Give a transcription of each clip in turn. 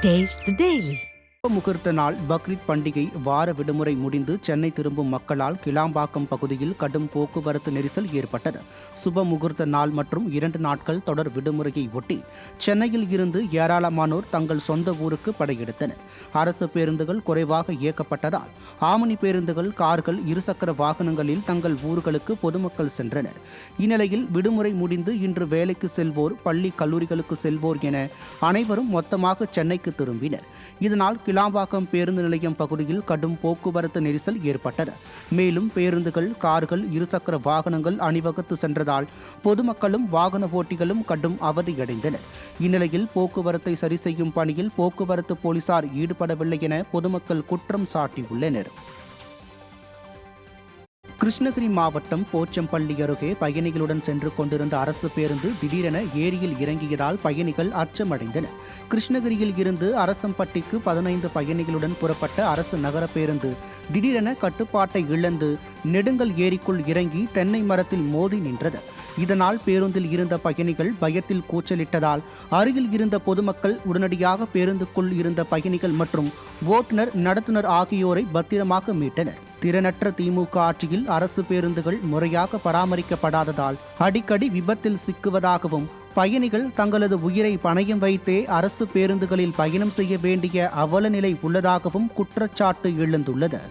Taste the Daily. முகூர்த்த நாள் பக்ரீத் பண்டிகை வார விடுமுறை முடிந்து சென்னை திரும்பும் மக்களால் கிளாம்பாக்கம் பகுதியில் கடும் போக்குவரத்து நெரிசல் ஏற்பட்டது. சுப முகூர்த்த நாள் மற்றும் 2 நாட்கள் தொடர் விடுமுறையை ஒட்டி சென்னையில் இருந்து ஏராளமானோர் தங்கள் சொந்த ஊருக்கு படையெடுத்தனர். அரசு பேருந்துகள் குறைவாக இயக்கப்பட்டதால் ஆம்னி பேருந்துகள், கார்கள், இருசக்கர வாகனங்களில் தங்கள் ஊர்களுக்கு பொதுமக்கள் சென்றனர். இந்நிலையில் விடுமுறை முடிந்து இன்று வேலைக்கு செல்வோர், பள்ளி கல்லூரிகளுக்கு செல்வோர் என அனைவரும் மொத்தமாக சென்னைக்கு திரும்பினர். இதனால் கிளாம்பாக்கம் பேருந்து நிலையம் பகுதியில் கடும் போக்குவரத்து நெரிசல் ஏற்பட்டது. மேலும் பேருந்துகள், கார்கள், இருசக்கர வாகனங்கள் அணிவகுத்து சென்றதால் பொதுமக்களும் வாகன ஓட்டிகளும் கடும் அவதியடைந்தனர். இந்நிலையில் போக்குவரத்தை சரி செய்யும் பணியில் போக்குவரத்து போலீசார் ஈடுபடவில்லை என பொதுமக்கள் குற்றம் சாட்டியுள்ளனர். கிருஷ்ணகிரி மாவட்டம் போச்சம்பள்ளி அருகே பயணிகளுடன் சென்று கொண்டிருந்த அரசு பேருந்து திடீரென ஏரியில் இறங்கியதால் பயணிகள் அச்சமடைந்தனர். கிருஷ்ணகிரியில் இருந்து அரசம்பட்டிக்கு 15 பயணிகளுடன் புறப்பட்ட அரசு நகர பேருந்து திடீரென கட்டுப்பாட்டை இழந்து நெடுங்கல் ஏரிக்குள் இறங்கி தென்னை மரத்தில் மோதி நின்றது. இதனால் பேருந்தில் இருந்த பயணிகள் பயத்தில் கூச்சலிட்டதால் அருகில் இருந்த பொதுமக்கள் உடனடியாக பேருந்துக்குள் இருந்த பயணிகள் மற்றும் ஓட்டுநர், நடத்துனர் ஆகியோரை பத்திரமாக மீட்டனர். திறனற்ற திமுக ஆட்சியில் அரசு பேருந்துகள் முறையாக பராமரிக்கப்படாததால் அடிக்கடி விபத்தில் சிக்குவதாகவும், பயணிகள் தங்களது உயிரை பணயம் வைத்தே அரசு பேருந்துகளில் பயணம் செய்ய வேண்டிய அவலநிலை உள்ளதாகவும் குற்றச்சாட்டு எழுந்துள்ளது.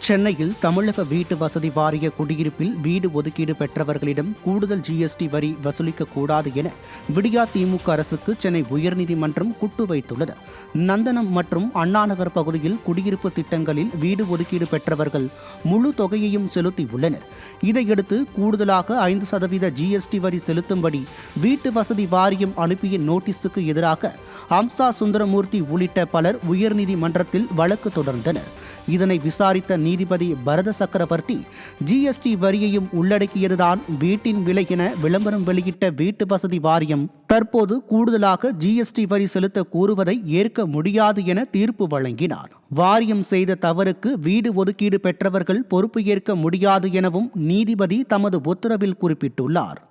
சென்னையில் தமிழக வீட்டு வசதி வாரிய குடியிருப்பில் வீடு ஒதுக்கீடு பெற்றவர்களிடம் கூடுதல் ஜிஎஸ்டி வரி வசூலிக்கக்கூடாது என விடியா திமுக அரசுக்கு சென்னை உயர்நீதிமன்றம் குட்டு வைத்துள்ளது. நந்தனம் மற்றும் அண்ணாநகர் பகுதியில் குடியிருப்பு திட்டங்களில் வீடு ஒதுக்கீடு பெற்றவர்கள் முழு தொகையையும் செலுத்தியுள்ளனர். இதையடுத்து கூடுதலாக 5% ஜிஎஸ்டி வரி செலுத்தும்படி வீட்டு வசதி வாரியம் அனுப்பிய நோட்டீஸுக்கு எதிராக அம்சா சுந்தரமூர்த்தி உள்ளிட்ட பலர் உயர்நீதிமன்றத்தில் வழக்கு தொடர்ந்தனர். இதனை விசாரித்த நீதிபதி பரத சக்கரவர்த்தி, ஜிஎஸ்டி வரியையும் உள்ளடக்கியதுதான் வீட்டின் விலை என விளம்பரம் வெளியிட்ட வீட்டு வசதி வாரியம் தற்போது கூடுதலாக ஜிஎஸ்டி வரி செலுத்த கூறுவதை ஏற்க முடியாது என தீர்ப்பு வழங்கினார். வாரியம் செய்த தவறுக்கு வீடு ஒதுக்கீடு பெற்றவர்கள் பொறுப்பு ஏற்க முடியாது எனவும் நீதிபதி தமது உத்தரவில் குறிப்பிட்டுள்ளார்.